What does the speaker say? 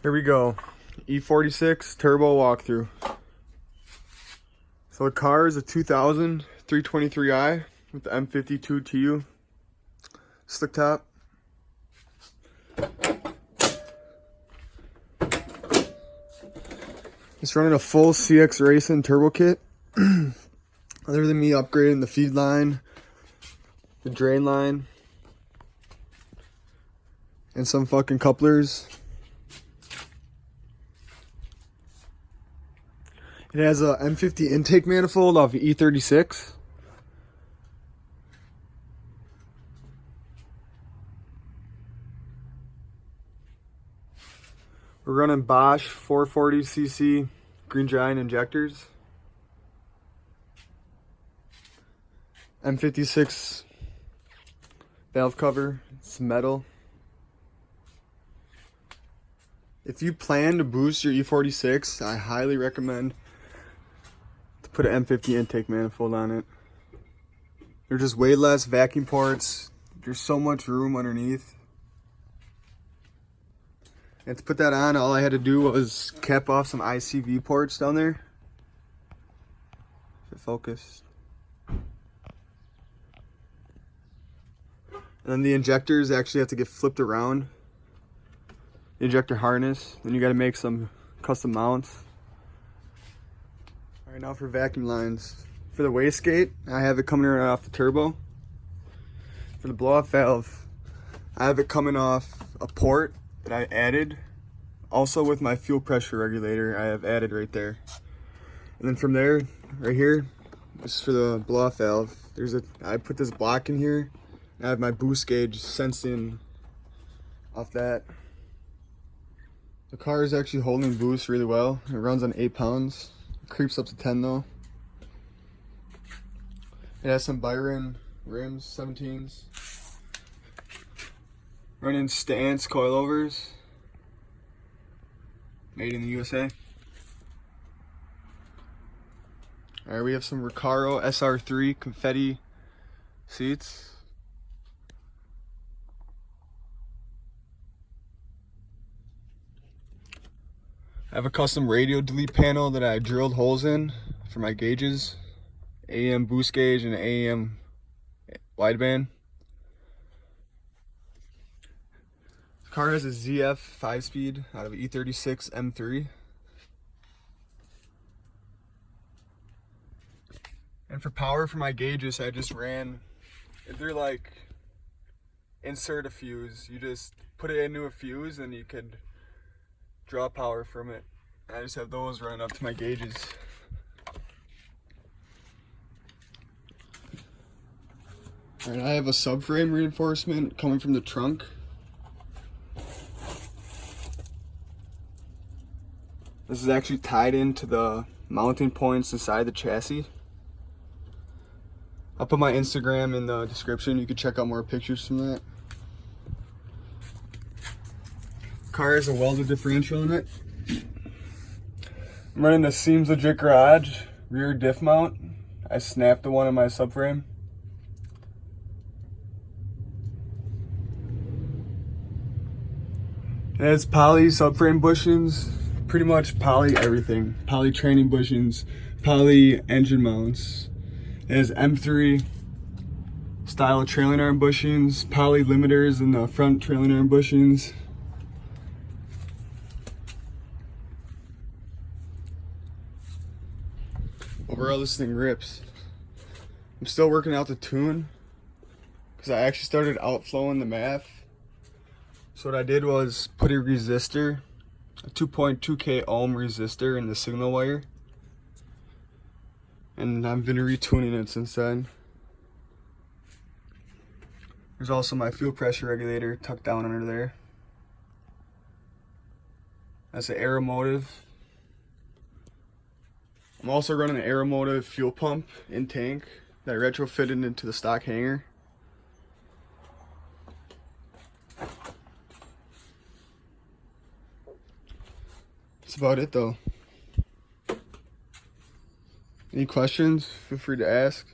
Here we go. E46 turbo walkthrough. So the car is a 2000 323i with the M52 TU slick top. It's running a full CX Racing turbo kit. Other than me upgrading the feed line, the drain line, and some fucking couplers. It has a M50 intake manifold off of E46. We're running Bosch 440cc green giant injectors. M56 valve cover, it's metal. If you plan to boost your E46, I highly recommend to put an M50 intake manifold on it. They're just way less vacuum ports. There's so much room underneath. And to put that on, all I had to do was cap off some ICV ports down there. If it focused. And then the injectors actually have to get flipped around. The injector harness. Then you got to make some custom mounts. All right, now for vacuum lines. For the wastegate, I have it coming right off the turbo. For the blow-off valve, I have it coming off a port that I added. Also with my fuel pressure regulator, I have added right there. And then from there, right here, this is for the blow-off valve. I put this block in here. I have my boost gauge sensing off that. The car is actually holding boost really well. It runs on 8 pounds. It creeps up to 10 though. It has some Byron rims, 17s. Running Stance coilovers. Made in the USA. Alright, we have some Recaro SR3 confetti seats. I have a custom radio delete panel that I drilled holes in for my gauges. AM boost gauge and AM wideband. The car has a ZF 5-speed out of E36 M3. And for power for my gauges, I just ran, they're like insert a fuse. You just put it into a fuse and you could draw power from it. I just have those running up to my gauges. Alright, I have a subframe reinforcement coming from the trunk. This is actually tied into the mounting points inside the chassis. I'll put my Instagram in the description. You can check out more pictures from that. Car has a welded differential in it. I'm running the Seems Legit Garage rear diff mount. I snapped the one in my subframe. It has poly subframe bushings, pretty much poly everything. Poly training bushings, poly engine mounts. It has M3 style trailing arm bushings, poly limiters in the front trailing arm bushings. Overall, this thing rips. I'm still working out the tune because I actually started outflowing the math. So what I did was put a resistor, a 2.2K ohm resistor in the signal wire. And I've been retuning it since then. There's also my fuel pressure regulator tucked down under there. That's an Aeromotive. I'm also running an Aeromotive fuel pump in tank that I retrofitted into the stock hanger. That's about it though. Any questions? Feel free to ask.